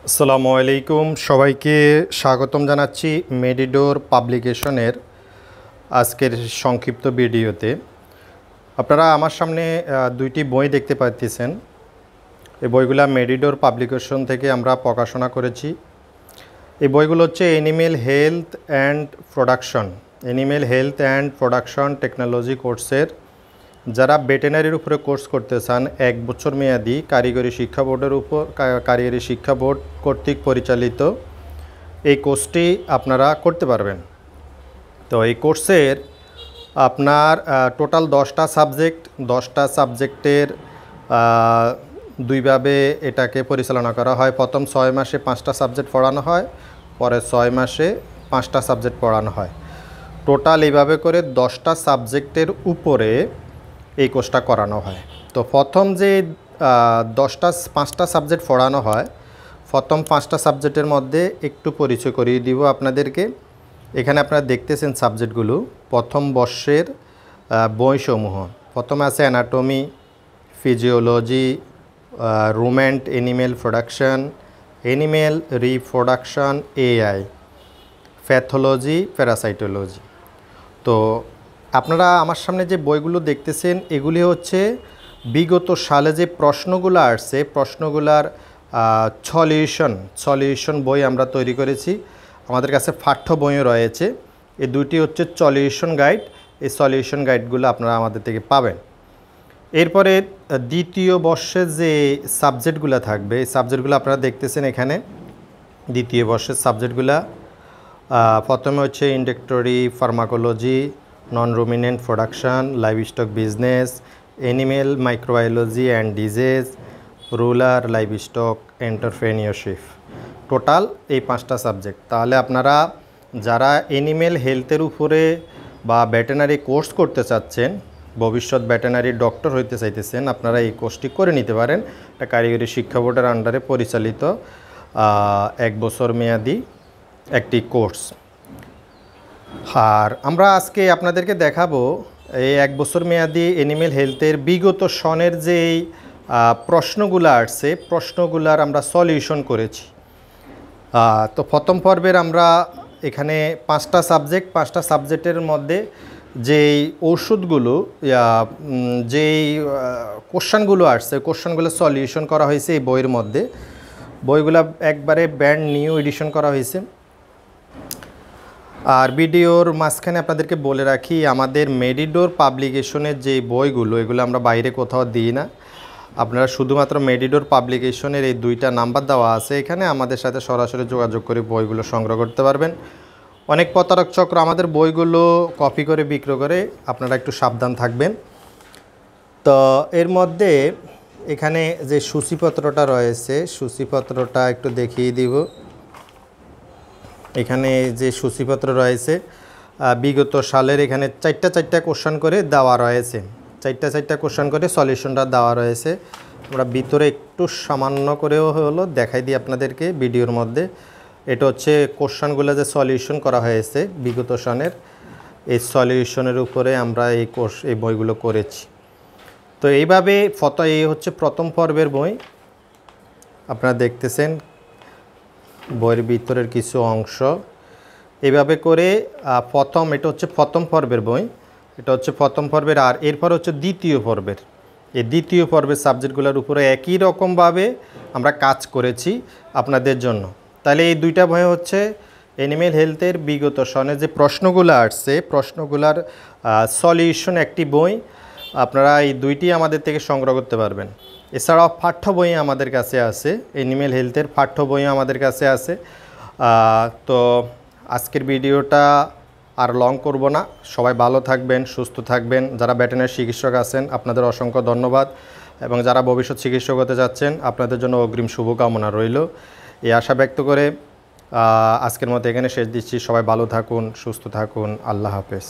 আসসালামু আলাইকুম, সবাইকে স্বাগতম জানাচ্ছি মেডিডোর পাবলিকেশনের আজকের সংক্ষিপ্ত ভিডিওতে। আপনারা আমার সামনে দুইটি বই দেখতে পাচ্ছেন। এই বইগুলো মেডিডোর পাবলিকেশন থেকে আমরা প্রকাশনা করেছি। এই বইগুলো হচ্ছে animal health and production technology কোর্সের। যারা ভেটেরিনারির উপরে কোর্স করতে চান, 1 বছর মেয়াদি কারিগরি শিক্ষা বোর্ড কর্তৃক পরিচালিত এই কোর্সটি আপনারা করতে পারবেন। তো এই কোর্সের আপনার টোটাল 10টা সাবজেক্টের দুইভাবে এটাকে পরিচালনা করা হয়। প্রথম 6 মাসে 5টা সাবজেক্ট পড়ানো হয়, পরে 6 মাসে 5টা সাবজেক্ট পড়ানো হয়। টোটাল এইভাবে করে 10টা সাবজেক্টের উপরে এই কোর্সটা করানো হয়। তো প্রথম যে 5টা সাবজেক্ট পড়ানো হয়, প্রথম 5টা সাবজেক্টের মধ্যে একটু পরিচয় করিয়ে দিব আপনাদেরকে। এখানে আপনারা দেখতেছেন সাবজেক্টগুলো প্রথম বর্ষের বইসমূহ। প্রথমে আছে anatomy, physiology, ruminant animal production, animal reproduction, AI, pathology, parasitology. তো আপনারা আমার সামনে যে বইগুলো দেখতেছেন, এগুলি হচ্ছে বিগত সালে যে প্রশ্নগুলো আসছে, প্রশ্নগুলার সলিউশন বই আমরা তৈরি করেছি। আমাদের কাছে পাঠ্য বইও রয়েছে। এই দুইটি হচ্ছে সলিউশন গাইড। এই সলিউশন গাইডগুলো আপনারা আমাদের থেকে পাবেন। এরপরে দ্বিতীয় বর্ষের যে সাবজেক্টগুলো থাকবে, এই সাবজেক্টগুলো আপনারা দেখতেছেন এখানে। দ্বিতীয় বর্ষের সাবজেক্টগুলো প্রথমে হচ্ছে introductory pharmacology, non ruminant production, livestock business, animal microbiology and disease, rural livestock entrepreneurship. Total এই 5টা সাবজেক্ট। তাহলে আপনারা যারা এনিমেল হেলথের উপরে বা ভেটেরিনারি কোর্স করতে চাচ্ছেন, ভবিষ্যৎ ভেটেরিনারি ডক্টর হইতে চাইতেছেন, আপনারা এই কোর্সটি করে নিতে পারেন। এটা কারিগরি শিক্ষা বোর্ডের আন্ডারে পরিচালিত 1 বছর মেয়াদি একটি কোর্স। আর আমরা আজকে আপনাদেরকে দেখাবো এই 1 বছর মেয়াদি অ্যানিমেল হেলথের বিগত সনের যেই প্রশ্নগুলো আসছে, প্রশ্নগুলার আমরা সলিউশন করেছি। তো প্রথম পর্বের আমরা এখানে 5টা সাবজেক্টের মধ্যে যেই ওষুধগুলো, যেই কোশ্চেনগুলো আসছে, কোশ্চেনগুলো সলিউশন করা হয়েছে এই বইয়ের মধ্যে। বইগুলো একবারে ব্র্যান্ড নিউ এডিশন করা হয়েছে। আর ভিডিওর মাঝখানে আপনাদেরকে বলে রাখি, আমাদের মেডিডোর পাবলিকেশনের যে বইগুলো, এগুলো আমরা বাইরে কোথাও দিই না। আপনারা শুধুমাত্র মেডিডোর পাবলিকেশনের এই 2টা নাম্বার দেওয়া আছে, এখানে আমাদের সাথে সরাসরি যোগাযোগ করে বইগুলো সংগ্রহ করতে পারবেন। অনেক প্রতারক চক্র আমাদের বইগুলো কপি করে বিক্রয় করে, আপনারা একটু সাবধান থাকবেন। তো এর মধ্যে এখানে যে সূচিপত্রটা রয়েছে, সূচিপত্রটা একটু দেখিয়ে দিব। এখানে যে সূচিপত্র রয়েছে বিগত সালের, এখানে 4টা কোশ্চেন করে দেওয়া রয়েছে। 4টা কোশ্চেন করে সলিউশনটা দেওয়া রয়েছে। আমরা ভিতরে একটু সামান্য করেও হলো দেখাই দিই আপনাদেরকে ভিডিওর মধ্যে। এটা হচ্ছে কোশ্চেনগুলো যে সলিউশন করা হয়েছে বিগত সনের, এই সলিউশনের উপরে আমরা এই বইগুলো করেছি। তো এইভাবে এই হচ্ছে প্রথম পর্বের বই। আপনারা দেখতেছেন বইয়ের ভিতরের কিছু অংশ এইভাবে করে এটা হচ্ছে প্রথম পর্বের বই, এটা হচ্ছে প্রথম পর্বের। আর এরপর হচ্ছে দ্বিতীয় পর্বের। এই দ্বিতীয় পর্বের সাবজেক্টগুলোর উপরে একই রকমভাবে আমরা কাজ করেছি আপনাদের জন্য। তাহলে এই 2টা বই হচ্ছে অ্যানিমেল হেলথের বিগত সনে যে প্রশ্নগুলো আসছে, প্রশ্নগুলার সলিউশন একটি বই। আপনারা এই 2টি আমাদের থেকে সংগ্রহ করতে পারবেন। এছাড়াও পাঠ্য বই আমাদের কাছে আছে, অ্যানিমেল হেলথের পাঠ্য বই আমাদের কাছে আছে। তো আজকের ভিডিওটা আর লং করব না। সবাই ভালো থাকবেন, সুস্থ থাকবেন। যারা ভেটেরিনারি চিকিৎসক আছেন, আপনাদের অসংখ্য ধন্যবাদ। এবং যারা ভবিষ্যৎ চিকিৎসক হতে যাচ্ছেন, আপনাদের জন্য অগ্রিম শুভকামনা রইল। এই আশা ব্যক্ত করে আজকের মতো এখানে শেষ দিচ্ছি। সবাই ভালো থাকুন, সুস্থ থাকুন। আল্লাহ হাফেজ।